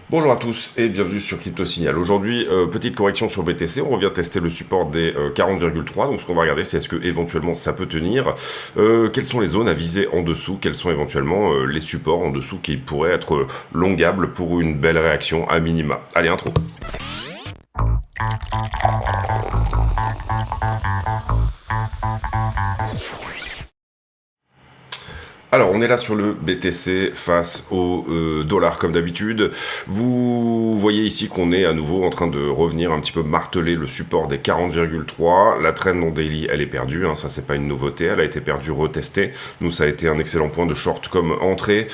Bonjour à tous et bienvenue sur Crypto Signal. Aujourd'hui, petite correction sur BTC, on revient tester le support des 40,3. Donc ce qu'on va regarder, c'est est-ce que éventuellement ça peut tenir, quelles sont les zones à viser en dessous, quels sont éventuellement les supports en dessous qui pourraient être longables pour une belle réaction à minima. Allez, intro. Alors, on est là sur le BTC face au dollar comme d'habitude. Vous voyez ici qu'on est à nouveau en train de revenir un petit peu marteler le support des 40,3. La trend non daily, elle est perdue, hein, ça c'est pas une nouveauté, elle a été perdue, retestée. Nous, ça a été un excellent point de short comme entrée.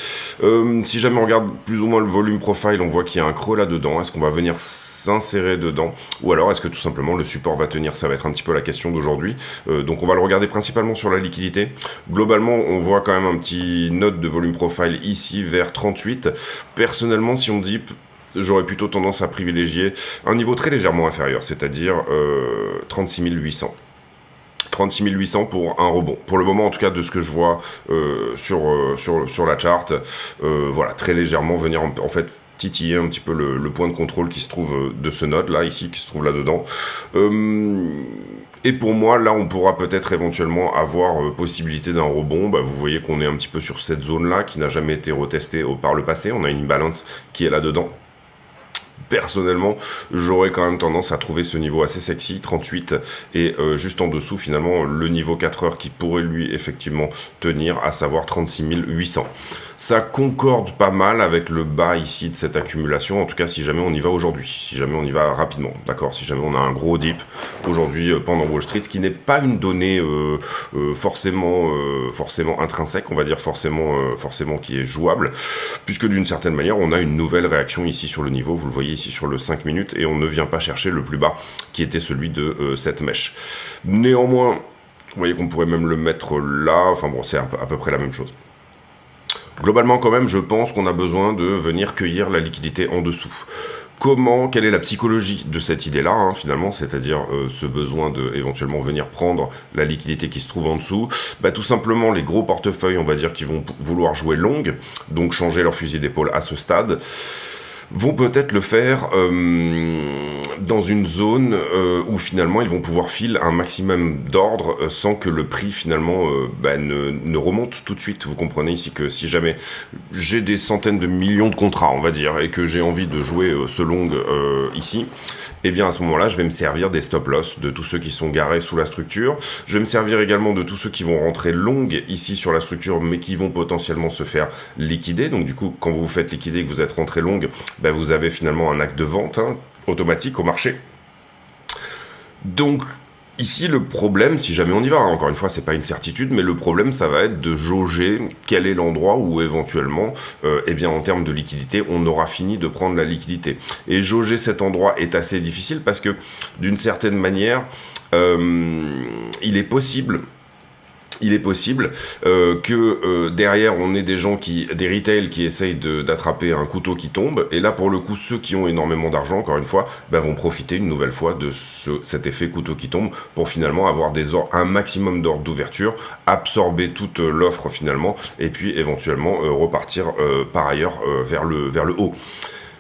Si jamais on regarde plus ou moins le volume profile, on voit qu'il y a un creux là-dedans. Est-ce qu'on va venir s'insérer dedans? Ou alors est-ce que tout simplement le support va tenir? Ça va être un petit peu la question d'aujourd'hui. Donc on va le regarder principalement sur la liquidité. Globalement, on voit quand même un petit note de volume profile ici vers 38. Personnellement, si on dit, j'aurais plutôt tendance à privilégier un niveau très légèrement inférieur, c'est-à-dire 36 800. 36 800 pour un rebond. Pour le moment, en tout cas, de ce que je vois sur la charte, voilà, très légèrement venir en fait titiller un petit peu le point de contrôle qui se trouve de ce node là ici, qui se trouve là-dedans. Et pour moi, là, on pourra peut-être éventuellement avoir possibilité d'un rebond. Vous voyez qu'on est un petit peu sur cette zone-là qui n'a jamais été retestée par le passé. On a une imbalance qui est là-dedans. Personnellement, j'aurais quand même tendance à trouver ce niveau assez sexy, 38, et juste en dessous, finalement, le niveau 4 heures qui pourrait lui, effectivement, tenir, à savoir 36 800. Ça concorde pas mal avec le bas ici de cette accumulation, en tout cas si jamais on y va aujourd'hui, si jamais on y va rapidement, d'accord, si jamais on a un gros dip aujourd'hui pendant Wall Street, ce qui n'est pas une donnée forcément intrinsèque, on va dire forcément qui est jouable, puisque d'une certaine manière, on a une nouvelle réaction ici sur le niveau, vous le voyez ici sur le 5 minutes, et on ne vient pas chercher le plus bas, qui était celui de cette mèche. Néanmoins, vous voyez qu'on pourrait même le mettre là, enfin bon, c'est à peu près la même chose. Globalement, quand même, je pense qu'on a besoin de venir cueillir la liquidité en dessous. Quelle est la psychologie de cette idée-là, hein, finalement, c'est-à-dire ce besoin de éventuellement venir prendre la liquidité qui se trouve en dessous? Tout simplement, les gros portefeuilles, on va dire, qui vont vouloir jouer longue, donc changer leur fusil d'épaule à ce stade, vont peut-être le faire dans une zone où finalement ils vont pouvoir filer un maximum d'ordre sans que le prix finalement ne remonte tout de suite. Vous comprenez ici que si jamais j'ai des centaines de millions de contrats, on va dire, et que j'ai envie de jouer ce long ici, et bien à ce moment-là, je vais me servir des stop-loss de tous ceux qui sont garés sous la structure. Je vais me servir également de tous ceux qui vont rentrer longue ici sur la structure, mais qui vont potentiellement se faire liquider. Donc du coup, quand vous vous faites liquider et que vous êtes rentré longue, vous avez finalement un acte de vente automatique au marché. Donc ici, le problème, si jamais on y va, encore une fois, c'est pas une certitude, mais le problème, ça va être de jauger quel est l'endroit où éventuellement, en termes de liquidité, on aura fini de prendre la liquidité. Et jauger cet endroit est assez difficile parce que, d'une certaine manière, il est possible que derrière on ait des retail qui essayent d'attraper un couteau qui tombe, et là pour le coup ceux qui ont énormément d'argent, encore une fois, vont profiter une nouvelle fois de cet effet couteau qui tombe pour finalement avoir un maximum d'ordre d'ouverture, absorber toute l'offre finalement, et puis éventuellement repartir par ailleurs vers le haut.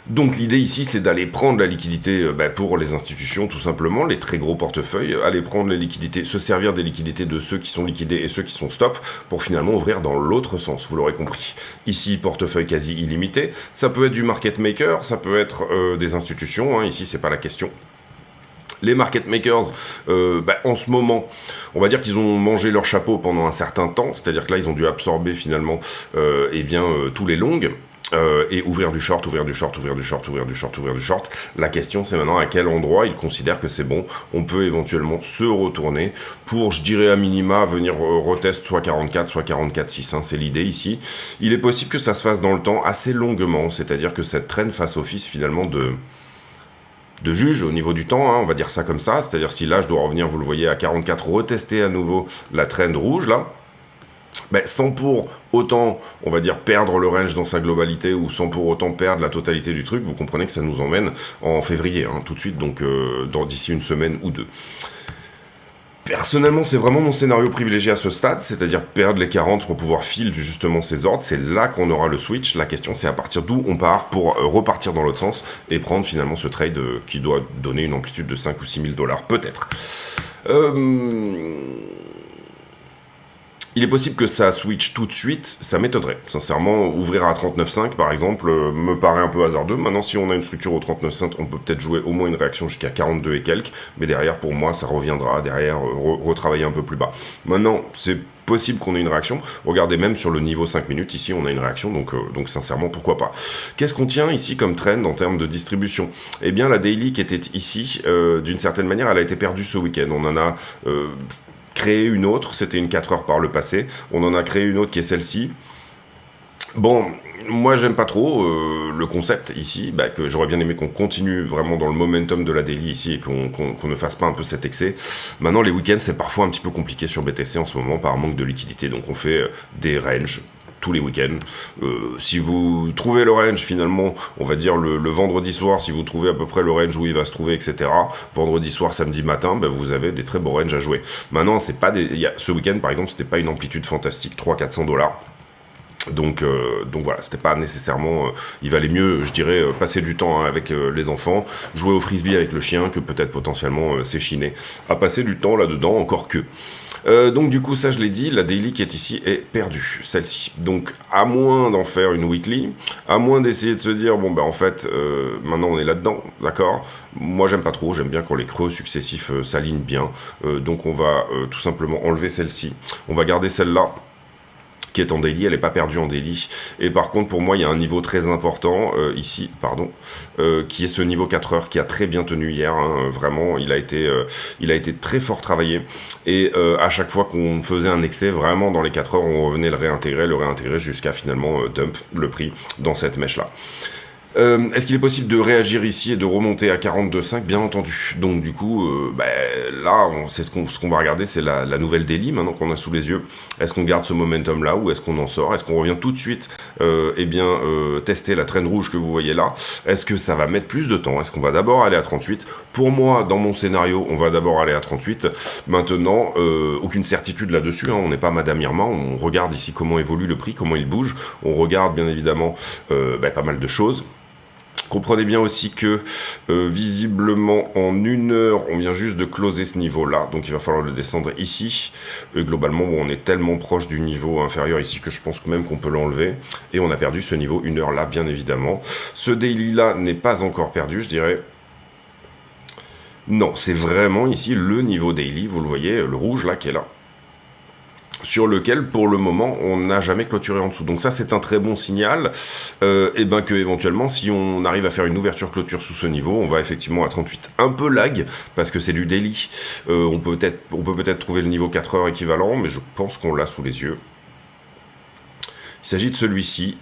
Donc l'idée ici, c'est d'aller prendre la liquidité pour les institutions, tout simplement, les très gros portefeuilles, aller prendre les liquidités, se servir des liquidités de ceux qui sont liquidés et ceux qui sont stop, pour finalement ouvrir dans l'autre sens, vous l'aurez compris. Ici, portefeuille quasi illimité, ça peut être du market maker, ça peut être des institutions, ici c'est pas la question. Les market makers, en ce moment, on va dire qu'ils ont mangé leur chapeau pendant un certain temps, c'est-à-dire que là, ils ont dû absorber finalement tous les longs, et ouvrir du short. La question, c'est maintenant à quel endroit ils considèrent que c'est bon. On peut éventuellement se retourner pour, je dirais à minima, venir retest soit 44, soit 44,6. C'est l'idée ici. Il est possible que ça se fasse dans le temps assez longuement, c'est-à-dire que cette traîne fasse office finalement de juge au niveau du temps, on va dire ça comme ça. C'est-à-dire si là, je dois revenir, vous le voyez, à 44, retester à nouveau la trend rouge, là, sans pour autant, on va dire, perdre le range dans sa globalité ou sans pour autant perdre la totalité du truc, vous comprenez que ça nous emmène en février, tout de suite, donc d'ici une semaine ou deux. Personnellement, c'est vraiment mon scénario privilégié à ce stade, c'est-à-dire perdre les 40 pour pouvoir filer justement ces ordres. C'est là qu'on aura le switch. La question, c'est à partir d'où on part pour repartir dans l'autre sens et prendre finalement ce trade qui doit donner une amplitude de 5 ou 6 000 $, peut-être. Il est possible que ça switch tout de suite, ça m'étonnerait. Sincèrement, ouvrir à 39,5 par exemple me paraît un peu hasardeux. Maintenant, si on a une structure au 39,5, on peut peut-être jouer au moins une réaction jusqu'à 42 et quelques, mais derrière, pour moi, ça reviendra derrière, retravailler un peu plus bas. Maintenant, c'est possible qu'on ait une réaction. Regardez, même sur le niveau 5 minutes, ici, on a une réaction, donc sincèrement, pourquoi pas. Qu'est-ce qu'on tient ici comme trend en termes de distribution? Eh bien, la daily qui était ici, d'une certaine manière, elle a été perdue ce week-end. On en a créé une autre, c'était une 4 heures par le passé. On en a créé une autre qui est celle-ci. Bon, moi j'aime pas trop le concept ici, que j'aurais bien aimé qu'on continue vraiment dans le momentum de la daily ici et qu'on ne fasse pas un peu cet excès. Maintenant les week-ends c'est parfois un petit peu compliqué sur BTC en ce moment par manque de liquidité, donc on fait des ranges tous les week-ends. Si vous trouvez le range finalement, on va dire le vendredi soir, si vous trouvez à peu près le range où il va se trouver, etc. Vendredi soir, samedi matin, vous avez des très beaux ranges à jouer. Maintenant, c'est pas ce week-end par exemple, c'était pas une amplitude fantastique, 300-400 $. Donc voilà, c'était pas nécessairement. Il valait mieux, je dirais, passer du temps avec les enfants, jouer au frisbee avec le chien, que peut-être potentiellement s'échiner à passer du temps là-dedans, encore que. Donc du coup, ça je l'ai dit, la daily qui est ici est perdue, celle-ci. Donc à moins d'en faire une weekly, à moins d'essayer de se dire, en fait, maintenant on est là-dedans, d'accord? Moi j'aime pas trop, j'aime bien quand les creux successifs s'alignent bien. Donc on va tout simplement enlever celle-ci. On va garder celle-là, qui est en daily, elle n'est pas perdue en daily. Et par contre, pour moi, il y a un niveau très important ici, qui est ce niveau 4 heures qui a très bien tenu hier. Vraiment, il a été très fort travaillé. Et à chaque fois qu'on faisait un excès, vraiment dans les 4 heures, on revenait le réintégrer jusqu'à finalement dump le prix dans cette mèche-là. Est-ce qu'il est possible de réagir ici et de remonter à 42,5? Bien entendu. Donc du coup, là, c'est ce qu'on va regarder, c'est la nouvelle daily maintenant qu'on a sous les yeux. Est-ce qu'on garde ce momentum là ou est-ce qu'on en sort? Est-ce qu'on revient tout de suite tester la traîne rouge que vous voyez là? Est-ce que ça va mettre plus de temps? Est-ce qu'on va d'abord aller à 38? Pour moi, dans mon scénario, on va d'abord aller à 38. Maintenant, aucune certitude là-dessus, on n'est pas Madame Irma, on regarde ici comment évolue le prix, comment il bouge. On regarde bien évidemment pas mal de choses. Comprenez bien aussi que visiblement en 1 heure, on vient juste de closer ce niveau-là, donc il va falloir le descendre ici. Globalement, on est tellement proche du niveau inférieur ici que je pense même qu'on peut l'enlever. Et on a perdu ce niveau 1 heure là, bien évidemment. Ce daily-là n'est pas encore perdu, je dirais. Non, c'est vraiment ici le niveau daily, vous le voyez, le rouge là qui est là, sur lequel, pour le moment, on n'a jamais clôturé en dessous. Donc ça, c'est un très bon signal, que éventuellement, si on arrive à faire une ouverture-clôture sous ce niveau, on va effectivement à 38. Un peu lag, parce que c'est du daily. On peut peut-être trouver le niveau 4 heures équivalent, mais je pense qu'on l'a sous les yeux. Il s'agit de celui-ci.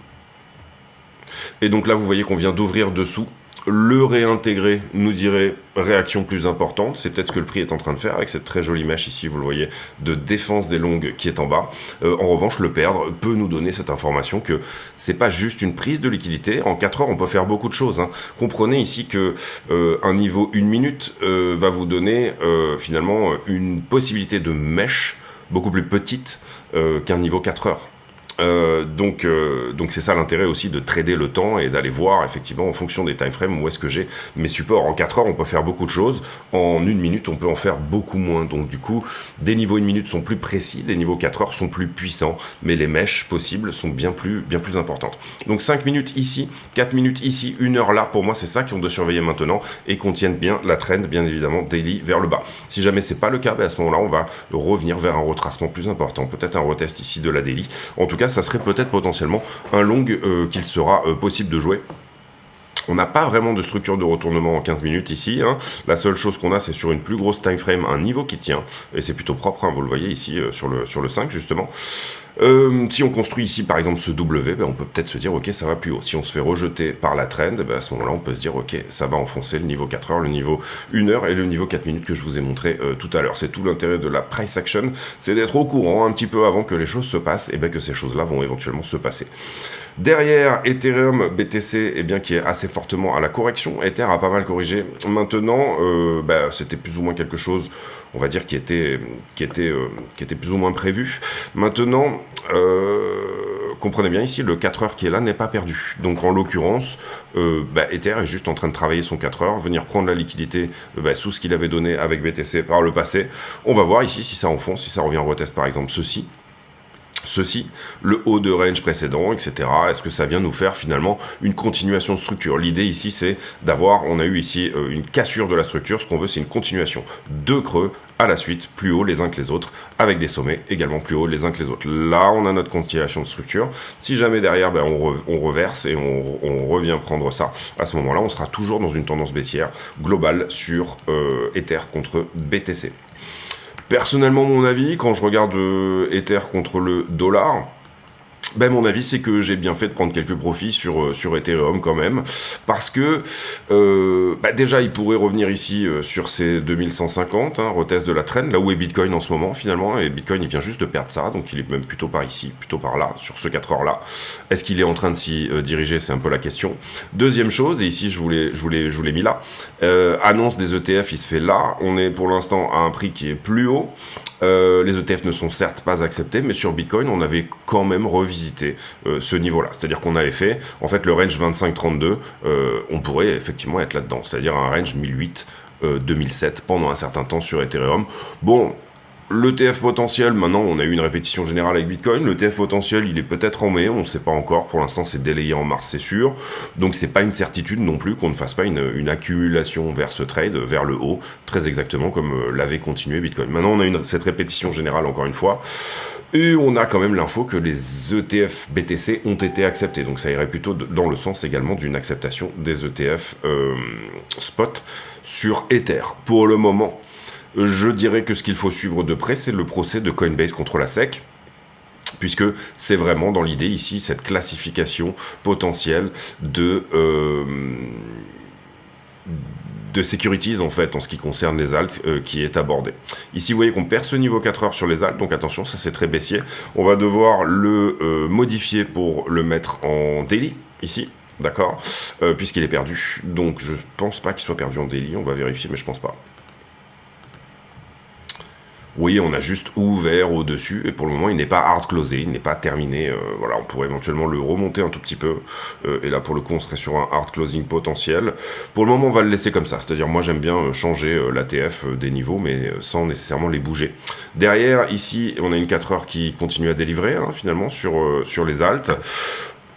Et donc là, vous voyez qu'on vient d'ouvrir dessous. Le réintégrer nous dirait réaction plus importante, c'est peut-être ce que le prix est en train de faire avec cette très jolie mèche ici, vous le voyez, de défense des longues qui est en bas. En revanche, le perdre peut nous donner cette information que c'est pas juste une prise de liquidité. En 4 heures, on peut faire beaucoup de choses. Comprenez ici que un niveau 1 minute va vous donner finalement une possibilité de mèche beaucoup plus petite qu'un niveau 4 heures. Donc c'est ça l'intérêt aussi de trader le temps et d'aller voir effectivement en fonction des time frames où est-ce que j'ai mes supports. En 4 heures on peut faire beaucoup de choses, en 1 minute on peut en faire beaucoup moins, donc du coup des niveaux 1 minute sont plus précis, des niveaux 4 heures sont plus puissants, mais les mèches possibles sont bien plus importantes. Donc 5 minutes ici, 4 minutes ici, 1 heure là, pour moi c'est ça qu'on doit surveiller maintenant et qu'on tienne bien la trend bien évidemment daily vers le bas. Si jamais c'est pas le cas, à ce moment là on va revenir vers un retracement plus important, peut-être un retest ici de la daily. En tout cas ça serait peut-être potentiellement un long qu'il sera possible de jouer. On n'a pas vraiment de structure de retournement en 15 minutes ici. La seule chose qu'on a, c'est sur une plus grosse time frame, un niveau qui tient. Et c'est plutôt propre, vous le voyez ici sur le 5 justement. Si on construit ici par exemple ce W, on peut peut-être se dire ok ça va plus haut. Si on se fait rejeter par la trend, à ce moment là on peut se dire ok ça va enfoncer le niveau 4 heures, le niveau 1 heure et le niveau 4 minutes que je vous ai montré tout à l'heure. C'est tout l'intérêt de la price action, c'est d'être au courant un petit peu avant que les choses se passent et que ces choses là vont éventuellement se passer. Derrière Ethereum, BTC, qui est assez fortement à la correction. Ether a pas mal corrigé. Maintenant, c'était plus ou moins quelque chose on va dire, qui était plus ou moins prévu. Maintenant, comprenez bien ici, le 4 heures qui est là n'est pas perdu. Donc en l'occurrence, Ether est juste en train de travailler son 4 heures, venir prendre la liquidité sous ce qu'il avait donné avec BTC par le passé. On va voir ici si ça enfonce, si ça revient en retest par exemple ceci, le haut de range précédent, etc. Est-ce que ça vient nous faire finalement une continuation de structure? L'idée ici, c'est d'avoir, on a eu ici une cassure de la structure. Ce qu'on veut, c'est une continuation de creux à la suite, plus haut les uns que les autres, avec des sommets également plus hauts les uns que les autres. Là, on a notre continuation de structure. Si jamais derrière, on reverse et on revient prendre ça, à ce moment-là, on sera toujours dans une tendance baissière globale sur Ether contre BTC. Personnellement, mon avis, quand je regarde Ether contre le dollar, mon avis, c'est que j'ai bien fait de prendre quelques profits sur Ethereum quand même, parce que déjà, il pourrait revenir ici sur ces 2150, retest de la trend, là où est Bitcoin en ce moment finalement, et Bitcoin il vient juste de perdre ça, donc il est même plutôt par ici, plutôt par là, sur ce 4 heures là. Est-ce qu'il est en train de s'y diriger? C'est un peu la question. Deuxième chose, et ici je vous l'ai mis là, annonce des ETF, il se fait là, on est pour l'instant à un prix qui est plus haut. Les ETF ne sont certes pas acceptés, mais sur Bitcoin, on avait quand même revisité ce niveau-là. C'est-à-dire qu'on avait fait, en fait, le range 25-32, on pourrait effectivement être là-dedans. C'est-à-dire un range 1008-2007 pendant un certain temps sur Ethereum. Bon, l'ETF potentiel, maintenant, on a eu une répétition générale avec Bitcoin. L'ETF potentiel, il est peut-être en mai, on ne sait pas encore. Pour l'instant, c'est délayé en mars, c'est sûr. Donc, c'est pas une certitude non plus qu'on ne fasse pas une accumulation vers ce trade, vers le haut, très exactement comme l'avait continué Bitcoin. Maintenant, on a cette répétition générale, encore une fois. Et on a quand même l'info que les ETF BTC ont été acceptés. Donc, ça irait plutôt dans le sens également d'une acceptation des ETF spot sur Ether. Pour le moment, je dirais que ce qu'il faut suivre de près, c'est le procès de Coinbase contre la SEC, puisque c'est vraiment dans l'idée ici cette classification potentielle de securities en fait en ce qui concerne les alts qui est abordée. Ici vous voyez qu'on perd ce niveau 4 heures sur les alts, donc attention, ça c'est très baissier. On va devoir le modifier pour le mettre en daily ici. D'accord, puisqu'il est perdu. Donc je pense pas qu'il soit perdu en daily, on va vérifier, mais je pense pas. Oui, on a juste ouvert au-dessus, et pour le moment, il n'est pas hard closé, il n'est pas terminé. Voilà, on pourrait éventuellement le remonter un tout petit peu, et là, pour le coup, on serait sur un hard closing potentiel. Pour le moment, on va le laisser comme ça, c'est-à-dire, moi, j'aime bien changer l'ATF des niveaux, mais sans nécessairement les bouger. Derrière, ici, on a une 4 heures qui continue à délivrer, finalement, sur les alts.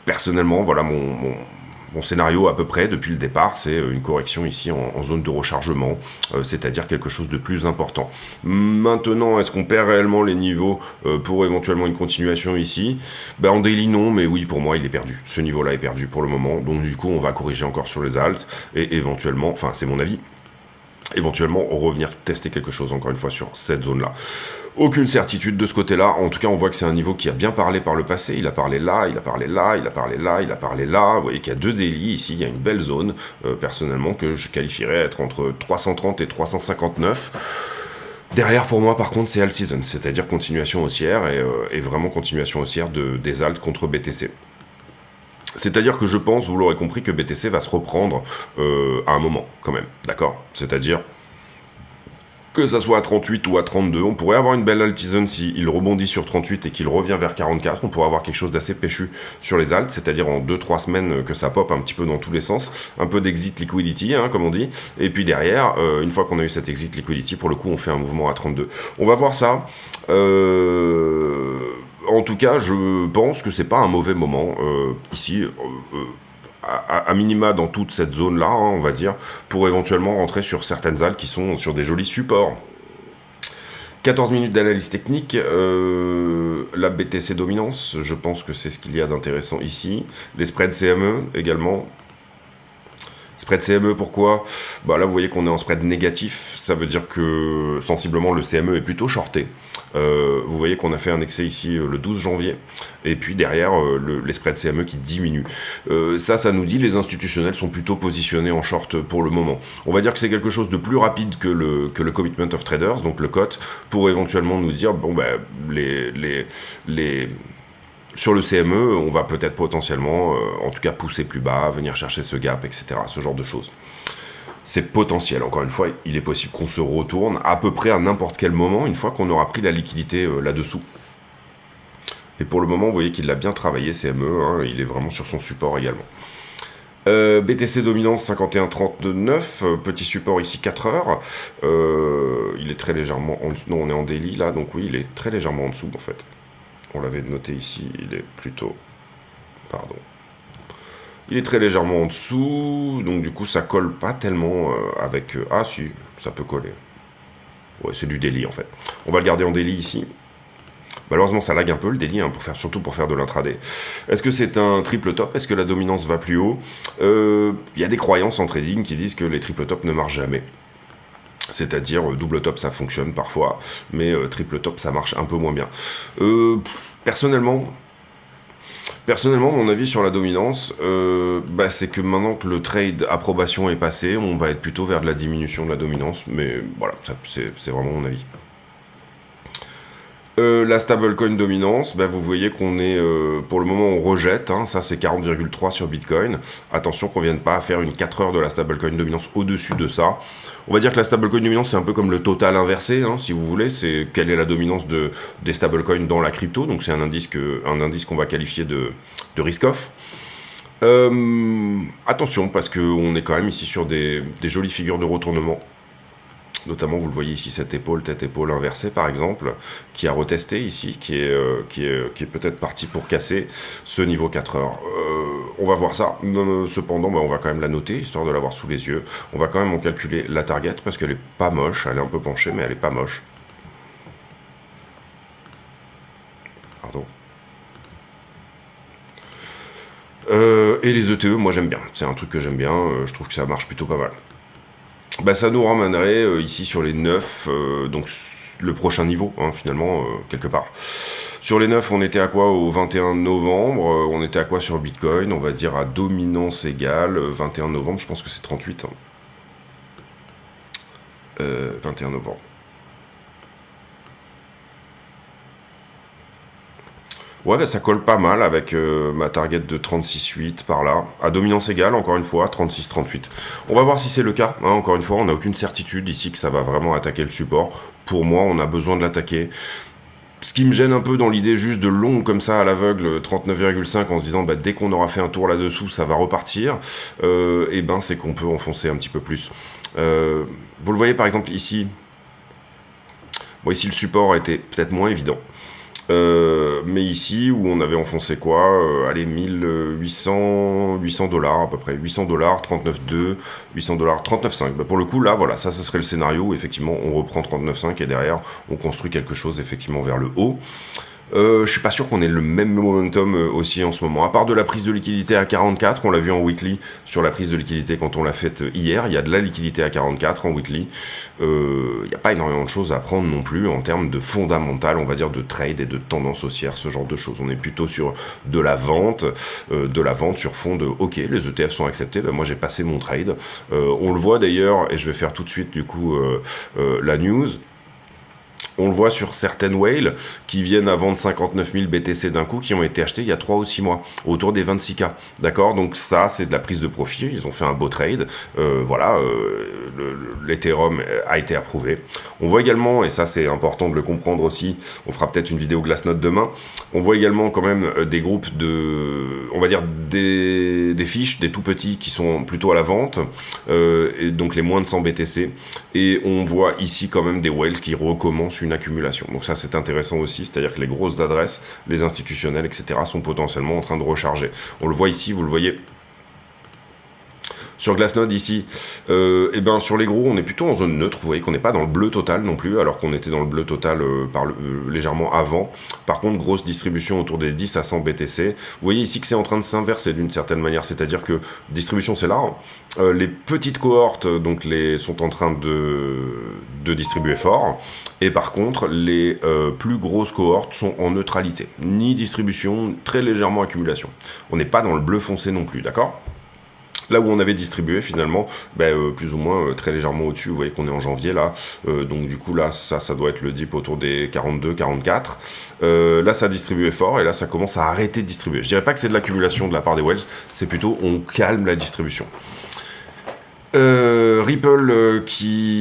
Personnellement, voilà, mon scénario à peu près depuis le départ, c'est une correction ici en zone de rechargement, c'est-à-dire quelque chose de plus important. Maintenant, est-ce qu'on perd réellement les niveaux pour éventuellement une continuation ici? En daily non, mais oui, pour moi il est perdu. Ce niveau-là est perdu pour le moment, donc du coup on va corriger encore sur les alts et éventuellement, enfin c'est mon avis, éventuellement revenir tester quelque chose encore une fois sur cette zone-là. Aucune certitude de ce côté-là. En tout cas, on voit que c'est un niveau qui a bien parlé par le passé. Il a parlé là, il a parlé là, il a parlé là, il a parlé là. Vous voyez qu'il y a deux délits ici. Il y a une belle zone, personnellement, que je qualifierais être entre 330 et 359. Derrière, pour moi, par contre, c'est all season, c'est-à-dire continuation haussière et vraiment continuation haussière des alts contre BTC. C'est-à-dire que je pense, vous l'aurez compris, que BTC va se reprendre à un moment, quand même. D'accord? C'est-à-dire que ça soit à 38 ou à 32, on pourrait avoir une belle alt-season s'il rebondit sur 38 et qu'il revient vers 44, on pourrait avoir quelque chose d'assez péchu sur les alts, c'est-à-dire en 2-3 semaines que ça pop un petit peu dans tous les sens, un peu d'exit liquidity, comme on dit, et puis derrière, une fois qu'on a eu cet exit liquidity, pour le coup on fait un mouvement à 32. On va voir ça. En tout cas, je pense que c'est pas un mauvais moment ici. À minima dans toute cette zone-là, on va dire, pour éventuellement rentrer sur certaines alts qui sont sur des jolis supports. 14 minutes d'analyse technique, la BTC dominance, je pense que c'est ce qu'il y a d'intéressant ici. Les spreads CME également. Spread CME, pourquoi? Là, vous voyez qu'on est en spread négatif. Ça veut dire que, sensiblement, le CME est plutôt shorté. Vous voyez qu'on a fait un excès ici le 12 janvier. Et puis, derrière, les spreads CME qui diminuent. Ça nous dit les institutionnels sont plutôt positionnés en short pour le moment. On va dire que c'est quelque chose de plus rapide que le Commitment of Traders, donc le COT, pour éventuellement nous dire, sur le CME, on va peut-être potentiellement, en tout cas pousser plus bas, venir chercher ce gap, etc. Ce genre de choses. C'est potentiel, encore une fois, il est possible qu'on se retourne à peu près à n'importe quel moment, une fois qu'on aura pris la liquidité là-dessous. Et pour le moment, vous voyez qu'il l'a bien travaillé, CME, hein, il est vraiment sur son support également. BTC dominance 51,39, petit support ici 4 heures, il est très légèrement en dessous, non on est en daily là, donc oui il est très légèrement en dessous en fait, on l'avait noté ici, il est plutôt, pardon, il est très légèrement en dessous, donc du coup ça colle pas tellement avec, ah si, ça peut coller, ouais c'est du daily en fait, on va le garder en daily ici. Malheureusement, ça lag un peu le daily, hein, surtout pour faire de l'intraday. Est-ce que c'est un triple top? Est-ce que la dominance va plus haut? Y a des croyances en trading qui disent que les triple top ne marchent jamais. C'est-à-dire, double top, ça fonctionne parfois, mais triple top, ça marche un peu moins bien. Personnellement, mon avis sur la dominance, c'est que maintenant que le trade approbation est passé, on va être plutôt vers de la diminution de la dominance, mais voilà, c'est vraiment mon avis. La stablecoin dominance, vous voyez qu'on est, pour le moment on rejette, hein, ça c'est 40,3 sur Bitcoin, attention qu'on ne vienne pas faire une 4 heures de la stablecoin dominance au-dessus de ça. On va dire que la stablecoin dominance c'est un peu comme le total inversé, hein, si vous voulez, c'est quelle est la dominance des stablecoins dans la crypto, donc c'est un indice qu'on va qualifier de risk-off. Attention parce qu'on est quand même ici sur des jolies figures de retournement. Notamment, vous le voyez ici, cette épaule, tête-épaule inversée, par exemple, qui a retesté ici, qui est peut-être parti pour casser ce niveau 4 heures. On va voir ça. Cependant, on va quand même la noter, histoire de l'avoir sous les yeux. On va quand même en calculer la target, parce qu'elle est pas moche. Elle est un peu penchée, mais elle est pas moche. Pardon. Et les ETE, moi j'aime bien. C'est un truc que j'aime bien. Je trouve que ça marche plutôt pas mal. Ça nous ramènerait ici sur les 9, donc le prochain niveau, hein, finalement, quelque part. Sur les 9, on était à quoi au 21 novembre, on était à quoi sur Bitcoin, on va dire à dominance égale, 21 novembre, je pense que c'est 38. Hein. 21 novembre. Ouais, ça colle pas mal avec ma target de 36,8 par là. À dominance égale, encore une fois, 36,38. On va voir si c'est le cas. Hein, encore une fois, on n'a aucune certitude ici que ça va vraiment attaquer le support. Pour moi, on a besoin de l'attaquer. Ce qui me gêne un peu dans l'idée juste de long comme ça à l'aveugle, 39,5 en se disant dès qu'on aura fait un tour là-dessous, ça va repartir, c'est qu'on peut enfoncer un petit peu plus. Vous le voyez par exemple ici. Bon, ici le support a été peut-être moins évident. Mais ici, où on avait enfoncé quoi, allez, 1800 dollars à peu près, 800 dollars, 39,2, 800 dollars, 39,5. Pour le coup, là, voilà, ça serait le scénario où effectivement on reprend 39,5 et derrière on construit quelque chose effectivement vers le haut. Je suis pas sûr qu'on ait le même momentum aussi en ce moment. À part de la prise de liquidité à 44, on l'a vu en weekly sur la prise de liquidité quand on l'a faite hier, il y a de la liquidité à 44 en weekly. Il n'y a pas énormément de choses à prendre non plus en termes de fondamental, on va dire de trade et de tendance haussière, ce genre de choses. On est plutôt sur de la vente sur fond de ok, les ETF sont acceptés, moi j'ai passé mon trade. On le voit d'ailleurs, et je vais faire tout de suite du coup la news. On le voit sur certaines whales qui viennent à vendre 59 000 BTC d'un coup, qui ont été achetés il y a 3 ou 6 mois, autour des 26K. D'accord? Donc ça, c'est de la prise de profit. Ils ont fait un beau trade. L'Ethereum a été approuvé. On voit également, et ça c'est important de le comprendre aussi, on fera peut-être une vidéo Glassnode demain, on voit également quand même des groupes on va dire des fiches, des tout petits qui sont plutôt à la vente, et donc les moins de 100 BTC. Et on voit ici quand même des whales qui recommencent une accumulation. Donc ça c'est intéressant aussi, c'est-à-dire que les grosses adresses, les institutionnels, etc. sont potentiellement en train de recharger. On le voit ici, vous le voyez sur Glassnode ici, sur les gros on est plutôt en zone neutre, vous voyez qu'on n'est pas dans le bleu total non plus, alors qu'on était dans le bleu total légèrement avant. Par contre, grosse distribution autour des 10 à 100 BTC. Vous voyez ici que c'est en train de s'inverser d'une certaine manière, c'est-à-dire que distribution c'est là, les petites cohortes donc sont en train de distribuer fort, et par contre les plus grosses cohortes sont en neutralité, ni distribution, très légèrement accumulation. On n'est pas dans le bleu foncé non plus, d'accord ? Là où on avait distribué finalement, plus ou moins très légèrement au-dessus, vous voyez qu'on est en janvier là, donc du coup là ça doit être le dip autour des 42, 44, là ça a distribué fort et là ça commence à arrêter de distribuer. Je dirais pas que c'est de l'accumulation de la part des whales, c'est plutôt on calme la distribution. Ripple qui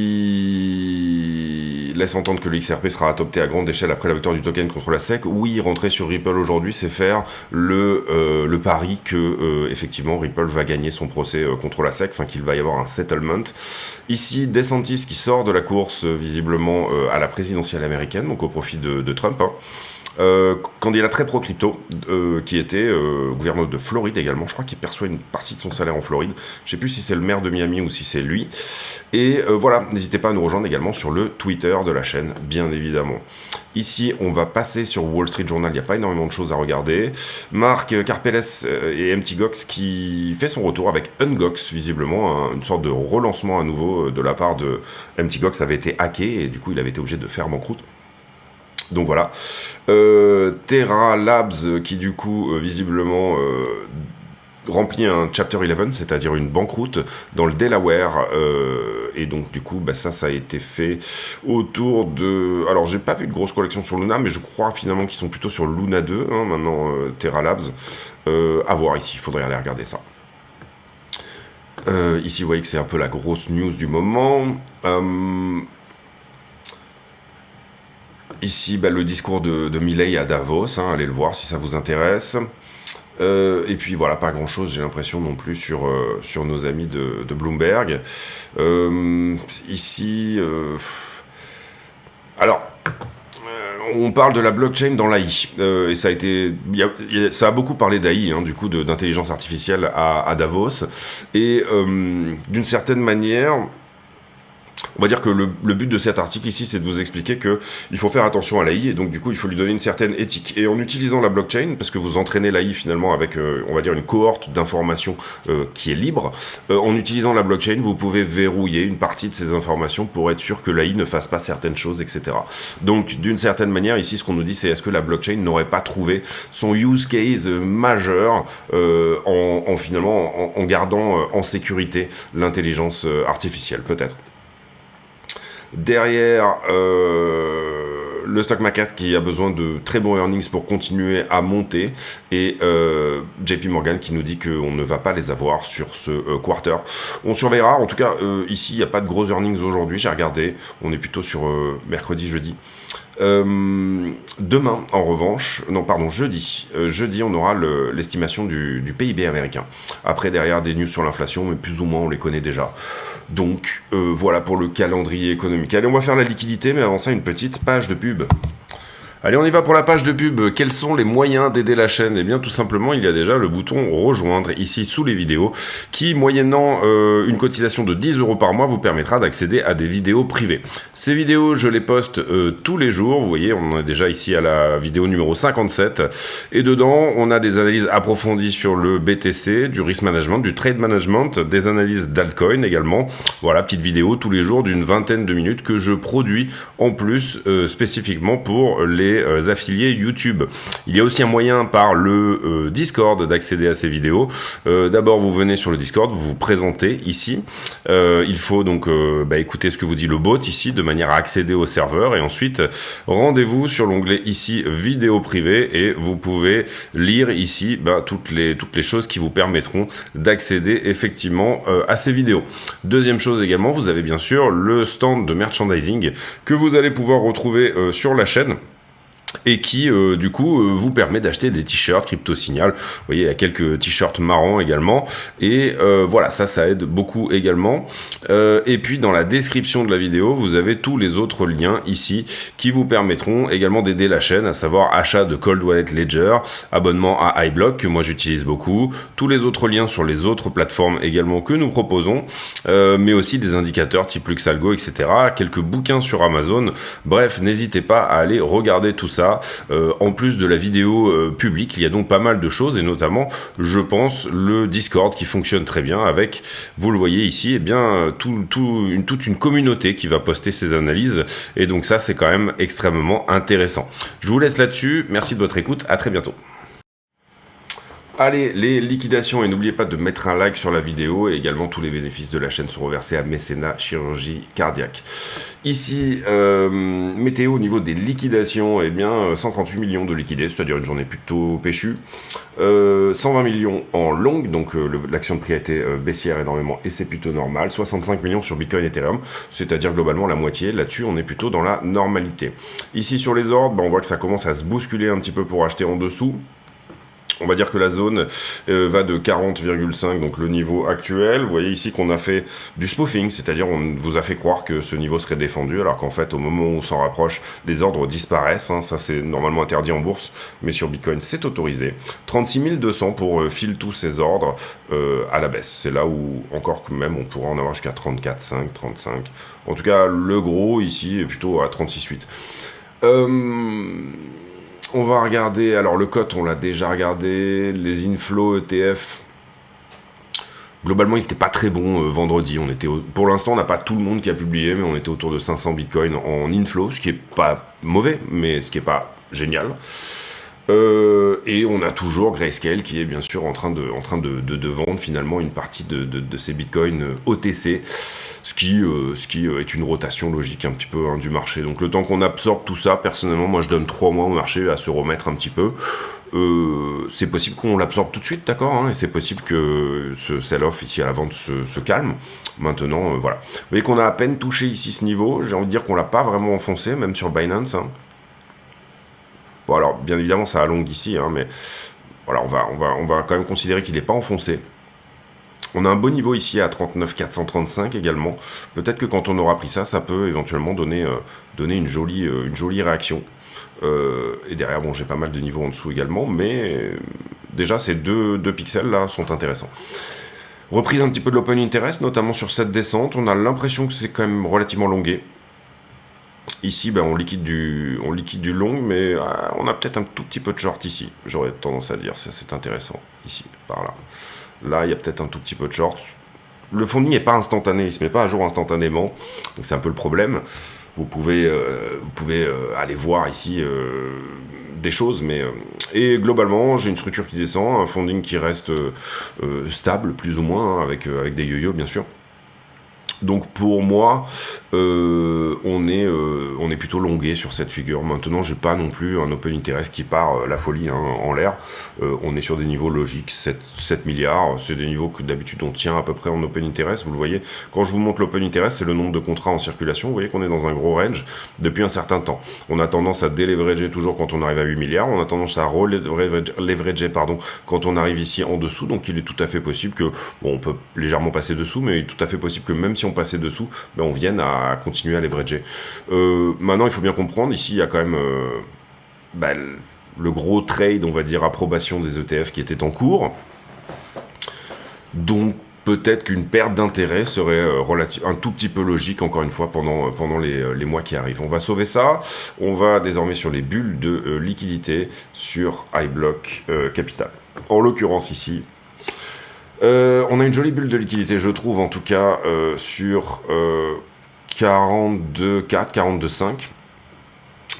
laisse entendre que le XRP sera adopté à grande échelle après la victoire du token contre la SEC. Oui, rentrer sur Ripple aujourd'hui, c'est faire le pari que effectivement Ripple va gagner son procès contre la SEC, enfin qu'il va y avoir un settlement. Ici, DeSantis qui sort de la course visiblement à la présidentielle américaine, donc au profit de Trump. Candidat très pro-crypto, qui était gouverneur de Floride également, je crois qu'il perçoit une partie de son salaire en Floride, je sais plus si c'est le maire de Miami ou si c'est lui, et voilà, n'hésitez pas à nous rejoindre également sur le Twitter de la chaîne, bien évidemment. Ici, on va passer sur Wall Street Journal, il n'y a pas énormément de choses à regarder. Marc Karpelles et MT Gox qui fait son retour avec Ungox, visiblement, une sorte de relancement à nouveau de la part de MT Gox, avait été hacké et du coup il avait été obligé de faire banqueroute. Donc voilà, Terra Labs qui du coup visiblement remplit un Chapter 11, c'est-à-dire une banqueroute dans le Delaware, et donc du coup ça a été fait autour de... Alors j'ai pas vu de grosse collection sur Luna, mais je crois finalement qu'ils sont plutôt sur Luna 2, hein, maintenant Terra Labs, à voir ici, il faudrait aller regarder ça. Ici vous voyez que c'est un peu la grosse news du moment. Ici, le discours de Milei à Davos, hein, allez le voir si ça vous intéresse. Et puis voilà, pas grand-chose, j'ai l'impression non plus sur nos amis de Bloomberg. Ici, alors, on parle de la blockchain dans l'AI, et ça a été, ça a beaucoup parlé d'AI, hein, du coup, d'intelligence artificielle à Davos, et d'une certaine manière... On va dire que le but de cet article ici, c'est de vous expliquer qu'il faut faire attention à l'AI, et donc du coup, il faut lui donner une certaine éthique. Et en utilisant la blockchain, parce que vous entraînez l'AI finalement avec, on va dire, une cohorte d'informations qui est libre, en utilisant la blockchain, vous pouvez verrouiller une partie de ces informations pour être sûr que l'AI ne fasse pas certaines choses, etc. Donc, d'une certaine manière, ici, ce qu'on nous dit, c'est est-ce que la blockchain n'aurait pas trouvé son use case majeur finalement en gardant en sécurité l'intelligence artificielle, peut-être. Derrière, le stock market qui a besoin de très bons earnings pour continuer à monter, et JP Morgan qui nous dit qu'on ne va pas les avoir sur ce quarter. On surveillera, en tout cas ici il n'y a pas de gros earnings aujourd'hui, j'ai regardé, on est plutôt sur mercredi, jeudi. Demain, en revanche, non pardon, jeudi on aura l'estimation du PIB américain. Après, derrière, des news sur l'inflation, mais plus ou moins on les connaît déjà. Donc voilà pour le calendrier économique. Allez, on va faire la liquidité, mais avant ça, une petite page de pub. Allez, on y va pour la page de pub. Quels sont les moyens d'aider la chaîne? Eh bien, tout simplement, il y a déjà le bouton rejoindre ici sous les vidéos qui, moyennant une cotisation de 10 € par mois, vous permettra d'accéder à des vidéos privées. Ces vidéos, je les poste tous les jours. Vous voyez, on est déjà ici à la vidéo numéro 57. Et dedans, on a des analyses approfondies sur le BTC, du risk management, du trade management, des analyses d'altcoin également. Voilà, petite vidéo tous les jours d'une vingtaine de minutes que je produis en plus spécifiquement pour les affiliés YouTube. Il y a aussi un moyen par le Discord d'accéder à ces vidéos. D'abord, vous venez sur le Discord, vous vous présentez ici. Il faut donc écouter ce que vous dit le bot ici de manière à accéder au serveur, et ensuite rendez-vous sur l'onglet ici vidéo privée, et vous pouvez lire ici toutes les choses qui vous permettront d'accéder effectivement à ces vidéos. Deuxième chose également, vous avez bien sûr le stand de merchandising que vous allez pouvoir retrouver sur la chaîne, et qui du coup vous permet d'acheter des t-shirts Crypto Signal. Vous voyez, il y a quelques t-shirts marrants également, et voilà, ça aide beaucoup également. Et puis dans la description de la vidéo, vous avez tous les autres liens ici qui vous permettront également d'aider la chaîne, à savoir achat de Cold Wallet Ledger, abonnement à iBlock que moi j'utilise beaucoup, tous les autres liens sur les autres plateformes également que nous proposons, mais aussi des indicateurs type Luxalgo, etc., quelques bouquins sur Amazon. Bref, n'hésitez pas à aller regarder tout ça. En plus de la vidéo publique, il y a donc pas mal de choses, et notamment, je pense, le Discord qui fonctionne très bien avec, vous le voyez ici, toute une communauté qui va poster ses analyses, et donc ça, c'est quand même extrêmement intéressant. Je vous laisse là-dessus, merci de votre écoute, à très bientôt. Allez, les liquidations, et n'oubliez pas de mettre un like sur la vidéo, et également tous les bénéfices de la chaîne sont reversés à Mécénat Chirurgie Cardiaque. Ici, météo au niveau des liquidations, eh bien 138 millions de liquidés, c'est-à-dire une journée plutôt péchue. 120 millions en longue, donc l'action de prix a été baissière énormément et c'est plutôt normal. 65 millions sur Bitcoin et Ethereum, c'est-à-dire globalement la moitié. Là-dessus, on est plutôt dans la normalité. Ici, sur les ordres, on voit que ça commence à se bousculer un petit peu pour acheter en dessous. On va dire que la zone va de 40,5, donc le niveau actuel. Vous voyez ici qu'on a fait du spoofing, c'est-à-dire on vous a fait croire que ce niveau serait défendu, alors qu'en fait, au moment où on s'en rapproche, les ordres disparaissent. Hein. Ça, c'est normalement interdit en bourse, mais sur Bitcoin, c'est autorisé. 36 200 pour filer tous ces ordres à la baisse. C'est là où, encore que même, on pourra en avoir jusqu'à 34,5, 35. En tout cas, le gros, ici, est plutôt à 36,8. On va regarder, alors le COT, on l'a déjà regardé, les inflows ETF, globalement, ils n'étaient pas très bons vendredi. Pour l'instant, on n'a pas tout le monde qui a publié, mais on était autour de 500 bitcoins en inflow, ce qui est pas mauvais, mais ce qui est pas génial. Et on a toujours Grayscale qui est bien sûr en train de vendre finalement une partie de ces bitcoins OTC, ce qui est une rotation logique un petit peu du marché. Donc le temps qu'on absorbe tout ça, personnellement, moi je donne 3 mois au marché à se remettre un petit peu. C'est possible qu'on l'absorbe tout de suite, d'accord, hein, et c'est possible que ce sell-off ici à la vente se calme. Maintenant, voilà. Vous voyez qu'on a à peine touché ici ce niveau. J'ai envie de dire qu'on l'a pas vraiment enfoncé, même sur Binance. Hein. Bon, alors, bien évidemment, ça allonge ici, hein, mais voilà, on va quand même considérer qu'il n'est pas enfoncé. On a un bon niveau ici à 39 435 également. Peut-être que quand on aura pris ça, ça peut éventuellement donner une jolie réaction. Et derrière, bon, j'ai pas mal de niveaux en dessous également, mais déjà, ces deux pixels là sont intéressants. Reprise un petit peu de l'open interest, notamment sur cette descente. On a l'impression que c'est quand même relativement longué. Ici, on liquide du long, mais on a peut-être un tout petit peu de short ici. J'aurais tendance à dire, ça c'est intéressant, ici, par là. Là, il y a peut-être un tout petit peu de short. Le fonding n'est pas instantané, il ne se met pas à jour instantanément, donc c'est un peu le problème. Vous pouvez aller voir ici des choses, mais... et globalement, j'ai une structure qui descend, un fonding qui reste stable, plus ou moins, hein, avec des yo-yo, bien sûr. Donc pour moi, on est plutôt longué sur cette figure. Maintenant, j'ai pas non plus un open interest qui part la folie hein, en l'air. On est sur des niveaux logiques, 7 milliards. C'est des niveaux que d'habitude on tient à peu près en open interest. Vous le voyez, quand je vous montre l'open interest, c'est le nombre de contrats en circulation. Vous voyez qu'on est dans un gros range depuis un certain temps. On a tendance à déleverager toujours quand on arrive à 8 milliards. On a tendance à releverager quand on arrive ici en dessous. Donc il est tout à fait possible que, bon, on peut légèrement passer dessous, mais il est tout à fait possible que même si on passait dessous, on vienne à continuer à leverager. Maintenant, il faut bien comprendre, ici, il y a quand même le gros trade, on va dire, approbation des ETF qui était en cours. Donc, peut-être qu'une perte d'intérêt serait un tout petit peu logique, encore une fois, pendant les mois qui arrivent. On va sauver ça. On va désormais sur les bulles de liquidité sur iBlock Capital. En l'occurrence, ici, on a une jolie bulle de liquidité, je trouve, en tout cas, sur 42,4, 42,5.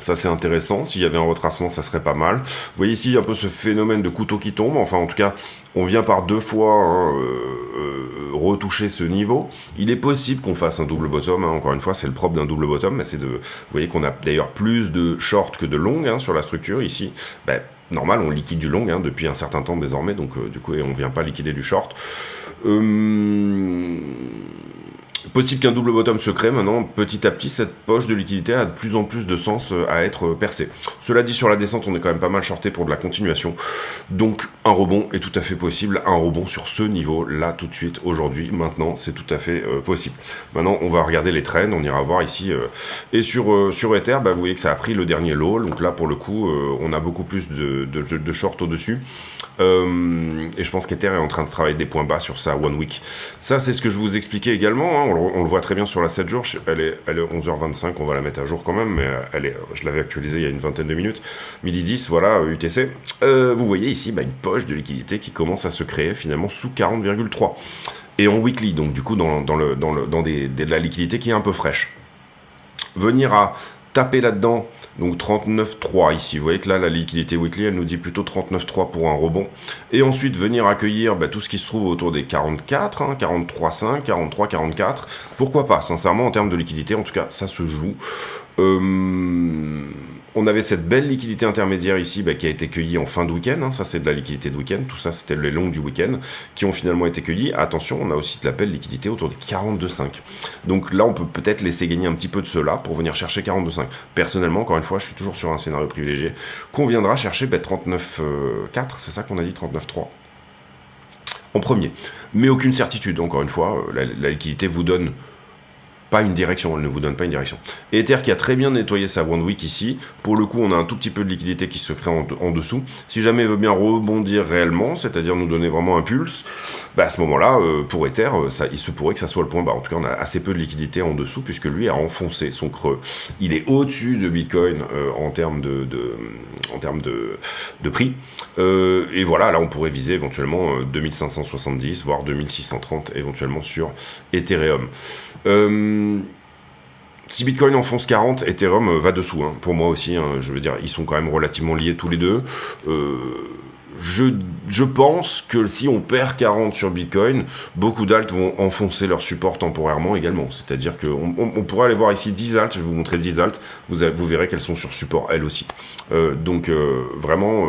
Ça, c'est intéressant. S'il y avait un retracement, ça serait pas mal. Vous voyez ici un peu ce phénomène de couteau qui tombe. Enfin, en tout cas, on vient par 2 fois retoucher ce niveau. Il est possible qu'on fasse un double bottom. Hein. Encore une fois, c'est le propre d'un double bottom. Mais vous voyez qu'on a d'ailleurs plus de short que de long hein, sur la structure ici. Normal, on liquide du long hein, depuis un certain temps désormais, donc du coup, on ne vient pas liquider du short. Possible qu'un double bottom se crée maintenant, petit à petit, cette poche de liquidité a de plus en plus de sens à être percée. Cela dit, sur la descente, on est quand même pas mal shorté pour de la continuation. Donc, un rebond est tout à fait possible. Un rebond sur ce niveau, là, tout de suite, aujourd'hui, maintenant, c'est tout à fait possible. Maintenant, on va regarder les trends, on ira voir ici. Et sur Ether, vous voyez que ça a pris le dernier low. Donc là, pour le coup, on a beaucoup plus de short au-dessus. Et je pense qu'Ether est en train de travailler des points bas sur sa One Week. Ça, c'est ce que je vous expliquais également. Hein. On le voit très bien sur la 7 jours. Elle est 11h25. On va la mettre à jour quand même. Mais je l'avais actualisée il y a une vingtaine de minutes. Midi 10, voilà, UTC. Vous voyez ici une poche de liquidité qui commence à se créer finalement sous 40,3. Et en weekly, donc du coup, dans de la liquidité qui est un peu fraîche. Venir à taper là-dedans, donc 39,3 ici, vous voyez que là la liquidité weekly elle nous dit plutôt 39,3 pour un rebond, et ensuite venir accueillir tout ce qui se trouve autour des 44, 43,5, 43, 44, pourquoi pas, sincèrement en termes de liquidité, en tout cas ça se joue. On avait cette belle liquidité intermédiaire ici qui a été cueillie en fin de week-end, ça c'est de la liquidité de week-end, tout ça c'était les longs du week-end qui ont finalement été cueillis. Attention, on a aussi de la belle liquidité autour des 42,5. Donc là on peut peut-être laisser gagner un petit peu de cela pour venir chercher 42,5. Personnellement, encore une fois, je suis toujours sur un scénario privilégié qu'on viendra chercher 39,4, c'est ça qu'on a dit, 39,3 en premier. Mais aucune certitude, encore une fois, la liquidité vous donne pas une direction, elle ne vous donne pas une direction. Ether qui a très bien nettoyé sa One Week ici, pour le coup on a un tout petit peu de liquidité qui se crée en dessous, si jamais il veut bien rebondir réellement, c'est-à-dire nous donner vraiment un pulse, à ce moment-là, pour Ether, il se pourrait que ça soit le point bas. En tout cas, on a assez peu de liquidité en dessous, puisque lui a enfoncé son creux. Il est au-dessus de Bitcoin en termes de prix. Et voilà, là, on pourrait viser éventuellement 2570, voire 2630 éventuellement sur Ethereum. Si Bitcoin enfonce 40, Ethereum va dessous, pour moi aussi, je veux dire, ils sont quand même relativement liés tous les deux. Je pense que si on perd 40 sur Bitcoin, beaucoup d'alts vont enfoncer leur support temporairement également. C'est-à-dire qu'on pourrait aller voir ici 10 alts, je vais vous montrer 10 alts, vous verrez qu'elles sont sur support elles aussi. Vraiment...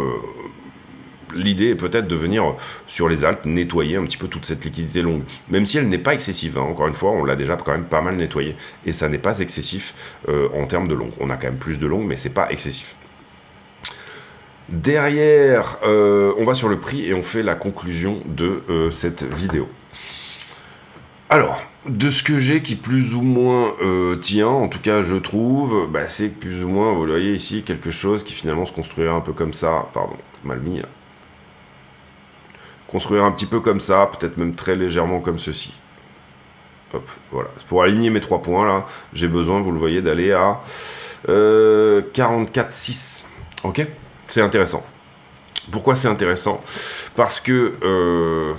l'idée est peut-être de venir sur les alts nettoyer un petit peu toute cette liquidité longue, même si elle n'est pas excessive, encore une fois on l'a déjà quand même pas mal nettoyé, et ça n'est pas excessif en termes de long. On a quand même plus de long, mais c'est pas excessif. Derrière, on va sur le prix et on fait la conclusion de cette vidéo. Alors, de ce que j'ai qui plus ou moins tient, en tout cas je trouve, c'est plus ou moins, vous voyez ici, quelque chose qui finalement se construirait un peu comme ça, pardon, mal mis, construire un petit peu comme ça, peut-être même très légèrement comme ceci. Hop, voilà. Pour aligner mes 3 points là, j'ai besoin, vous le voyez, d'aller à 44,6. Ok ? C'est intéressant. Pourquoi c'est intéressant ? Parce que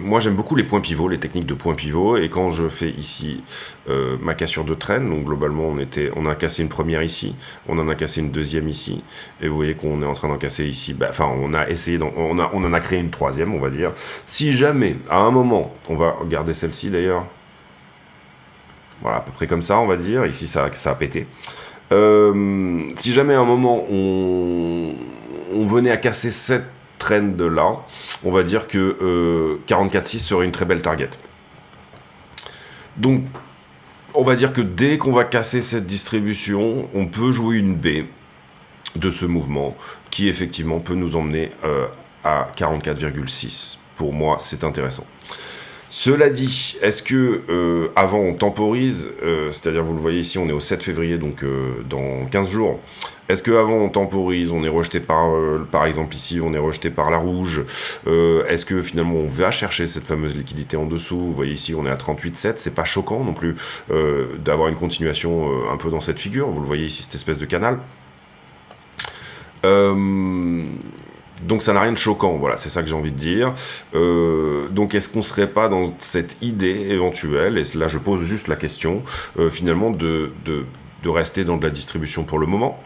moi j'aime beaucoup les points pivots, les techniques de points pivots, et quand je fais ici ma cassure de traîne, donc globalement on a cassé une première ici, on en a cassé une deuxième ici, et vous voyez qu'on est en train d'en casser ici, on a essayé, on en a créé une troisième, on va dire. Si jamais, à un moment, on va regarder celle-ci d'ailleurs, voilà, à peu près comme ça, on va dire, ici ça a pété. Si jamais à un moment on venait à casser cette trend là, on va dire que 44,6 serait une très belle target. Donc, on va dire que dès qu'on va casser cette distribution, on peut jouer une B de ce mouvement qui effectivement peut nous emmener à 44,6. Pour moi, c'est intéressant. Cela dit, est-ce que avant on temporise, c'est-à-dire vous le voyez ici, on est au 7 février, donc dans 15 jours, est-ce qu'avant on temporise, on est rejeté par exemple ici, on est rejeté par la rouge, est-ce que finalement on va chercher cette fameuse liquidité en dessous, vous voyez ici on est à 38,7, c'est pas choquant non plus d'avoir une continuation un peu dans cette figure, vous le voyez ici cette espèce de canal. Donc ça n'a rien de choquant, voilà, c'est ça que j'ai envie de dire. Donc est-ce qu'on serait pas dans cette idée éventuelle, et là je pose juste la question, finalement de rester dans de la distribution pour le moment,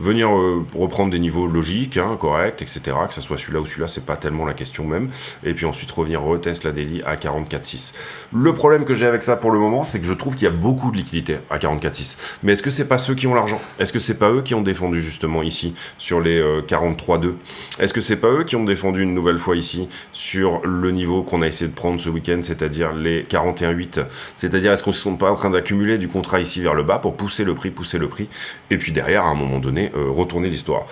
venir reprendre des niveaux logiques, corrects, etc., que ça soit celui-là ou celui-là, c'est pas tellement la question même, et puis ensuite revenir retest la daily à 44,6. Le problème que j'ai avec ça pour le moment, c'est que je trouve qu'il y a beaucoup de liquidités à 44,6. Mais est-ce que c'est pas ceux qui ont l'argent ? Est-ce que c'est pas eux qui ont défendu justement ici sur les 43,2 ? Est-ce que c'est pas eux qui ont défendu une nouvelle fois ici sur le niveau qu'on a essayé de prendre ce week-end, c'est-à-dire les 41,8 ? C'est-à-dire est-ce qu'on ne sont pas en train d'accumuler du contrat ici vers le bas pour pousser le prix, et puis derrière, à un moment donné, retourner l'histoire.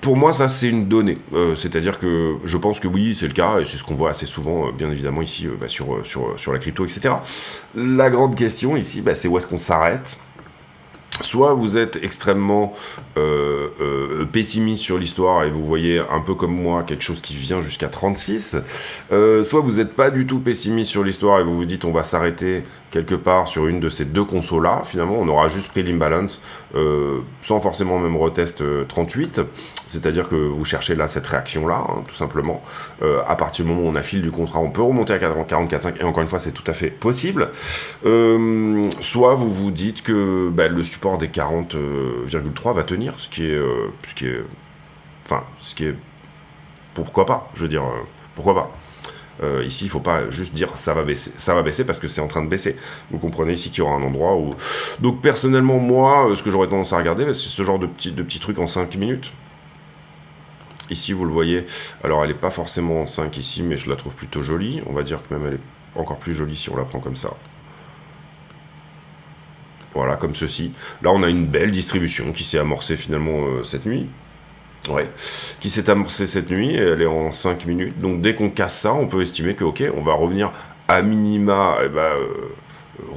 Pour moi, ça, c'est une donnée. C'est-à-dire que je pense que oui, c'est le cas, et c'est ce qu'on voit assez souvent, bien évidemment, ici, sur la crypto, etc. La grande question, ici, c'est où est-ce qu'on s'arrête ? Soit vous êtes extrêmement pessimiste sur l'histoire et vous voyez un peu comme moi quelque chose qui vient jusqu'à 36, soit vous n'êtes pas du tout pessimiste sur l'histoire et vous vous dites on va s'arrêter quelque part sur une de ces deux consos-là, finalement on aura juste pris l'imbalance sans forcément même retest 38, c'est-à-dire que vous cherchez là cette réaction-là, hein, tout simplement. À partir du moment où on affile du contrat, on peut remonter à 44,5 et encore une fois c'est tout à fait possible. Soit vous vous dites que le support des 40,3 va tenir, ce qui est pourquoi pas, je veux dire, pourquoi pas. Ici, il faut pas juste dire ça va baisser parce que c'est en train de baisser. Vous comprenez ici qu'il y aura un endroit où... Donc personnellement, moi, ce que j'aurais tendance à regarder, c'est ce genre de petits trucs en 5 minutes. Ici, vous le voyez, alors elle n'est pas forcément en 5 ici, mais je la trouve plutôt jolie. On va dire que même elle est encore plus jolie si on la prend comme ça. Voilà, comme ceci. Là, on a une belle distribution qui s'est amorcée finalement cette nuit. Ouais, qui s'est amorcée cette nuit, elle est en 5 minutes. Donc dès qu'on casse ça, on peut estimer que, ok, on va revenir à minima,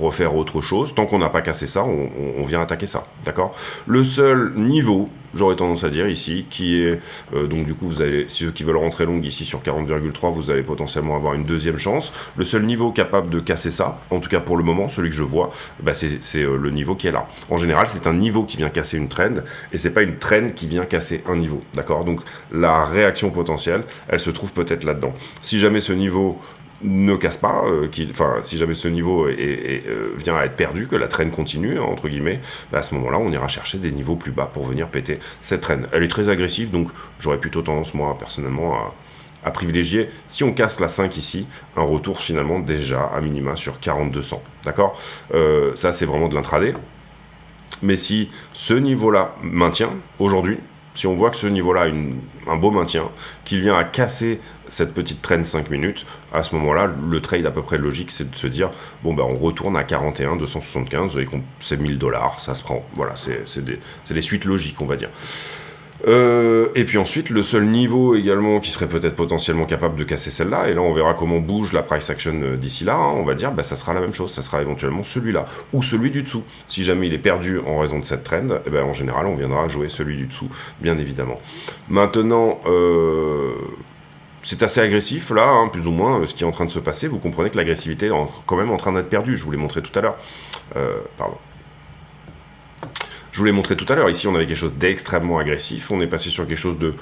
refaire autre chose. Tant qu'on n'a pas cassé ça, on vient attaquer ça, d'accord? Le seul niveau, j'aurais tendance à dire ici, qui est, donc du coup, vous allez, ceux qui veulent rentrer long ici sur 40,3, vous allez potentiellement avoir une deuxième chance. Le seul niveau capable de casser ça, en tout cas pour le moment, celui que je vois, c'est le niveau qui est là. En général, c'est un niveau qui vient casser une trend, et c'est pas une trend qui vient casser un niveau, d'accord? Donc la réaction potentielle, elle se trouve peut-être là-dedans. Si jamais ce niveau ne casse pas, si jamais ce niveau vient à être perdu, que la traîne continue, hein, entre guillemets, à ce moment-là, on ira chercher des niveaux plus bas pour venir péter cette traîne. Elle est très agressive, donc j'aurais plutôt tendance, moi, personnellement, à privilégier, si on casse la 5 ici, un retour finalement déjà à minima sur 4200, d'accord? Ça, c'est vraiment de l'intraday. Mais si ce niveau-là maintient, aujourd'hui, si on voit que ce niveau-là a un beau maintien, qu'il vient à casser cette petite traîne 5 minutes, à ce moment-là, le trade à peu près logique, c'est de se dire, bon, on retourne à 41, 275, c'est 1000 $, ça se prend. Voilà, c'est des suites logiques, on va dire. Et puis ensuite, le seul niveau également qui serait peut-être potentiellement capable de casser celle-là, et là on verra comment bouge la price action d'ici là, hein, on va dire, ça sera la même chose, ça sera éventuellement celui-là, ou celui du dessous. Si jamais il est perdu en raison de cette trend, en général on viendra jouer celui du dessous, bien évidemment. Maintenant, c'est assez agressif là, hein, plus ou moins, ce qui est en train de se passer. Vous comprenez que l'agressivité est quand même en train d'être perdue, je vous l'ai montré tout à l'heure. Je vous l'ai montré tout à l'heure, ici on avait quelque chose d'extrêmement agressif, on est passé sur quelque chose de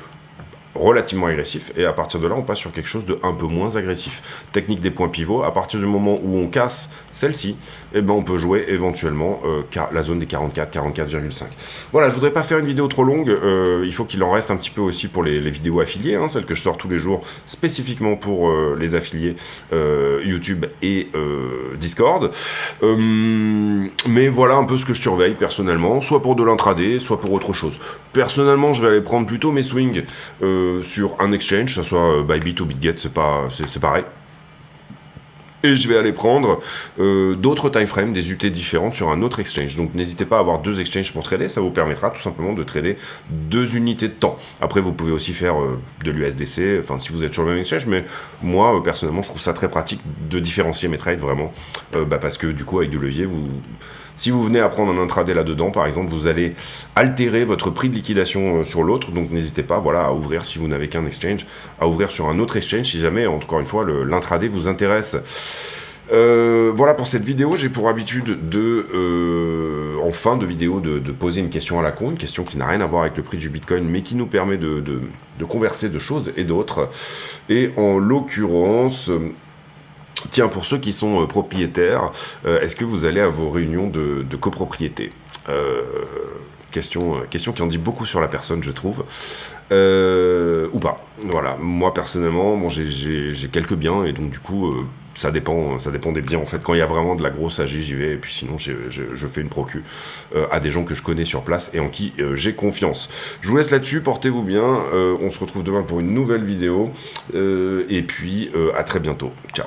relativement agressif, et à partir de là on passe sur quelque chose de un peu moins agressif. Technique des points pivots, à partir du moment où on casse celle-ci, on peut jouer éventuellement la zone des 44, 44,5. Voilà, je voudrais pas faire une vidéo trop longue, il faut qu'il en reste un petit peu aussi pour les vidéos affiliées, hein, celles que je sors tous les jours spécifiquement pour les affiliés YouTube et Discord. Mais voilà un peu ce que je surveille personnellement, soit pour de l'intraday, soit pour autre chose. Personnellement, je vais aller prendre plutôt mes swings sur un exchange, que ce soit Bybit ou BitGet, c'est pareil. Et je vais aller prendre d'autres time frames, des UT différentes sur un autre exchange. Donc n'hésitez pas à avoir 2 exchanges pour trader, ça vous permettra tout simplement de trader 2 unités de temps. Après vous pouvez aussi faire de l'USDC, enfin si vous êtes sur le même exchange, mais moi personnellement je trouve ça très pratique de différencier mes trades vraiment, parce que du coup avec du levier, si vous venez à prendre un intraday là-dedans, par exemple, vous allez altérer votre prix de liquidation sur l'autre, donc n'hésitez pas à ouvrir, si vous n'avez qu'un exchange, à ouvrir sur un autre exchange, si jamais, encore une fois, l'intraday vous intéresse. Voilà pour cette vidéo, j'ai pour habitude en fin de vidéo de poser une question à la con, une question qui n'a rien à voir avec le prix du Bitcoin, mais qui nous permet de converser de choses et d'autres. Et en l'occurrence... Tiens, pour ceux qui sont propriétaires, est-ce que vous allez à vos réunions de copropriété? Question qui en dit beaucoup sur la personne, je trouve. Ou pas. Voilà, moi personnellement, j'ai quelques biens, et donc du coup, ça dépend des biens. En fait, quand il y a vraiment de la grosse AG, j'y vais, et puis sinon, je fais une procu à des gens que je connais sur place et en qui j'ai confiance. Je vous laisse là-dessus, portez-vous bien, on se retrouve demain pour une nouvelle vidéo, et puis à très bientôt. Ciao.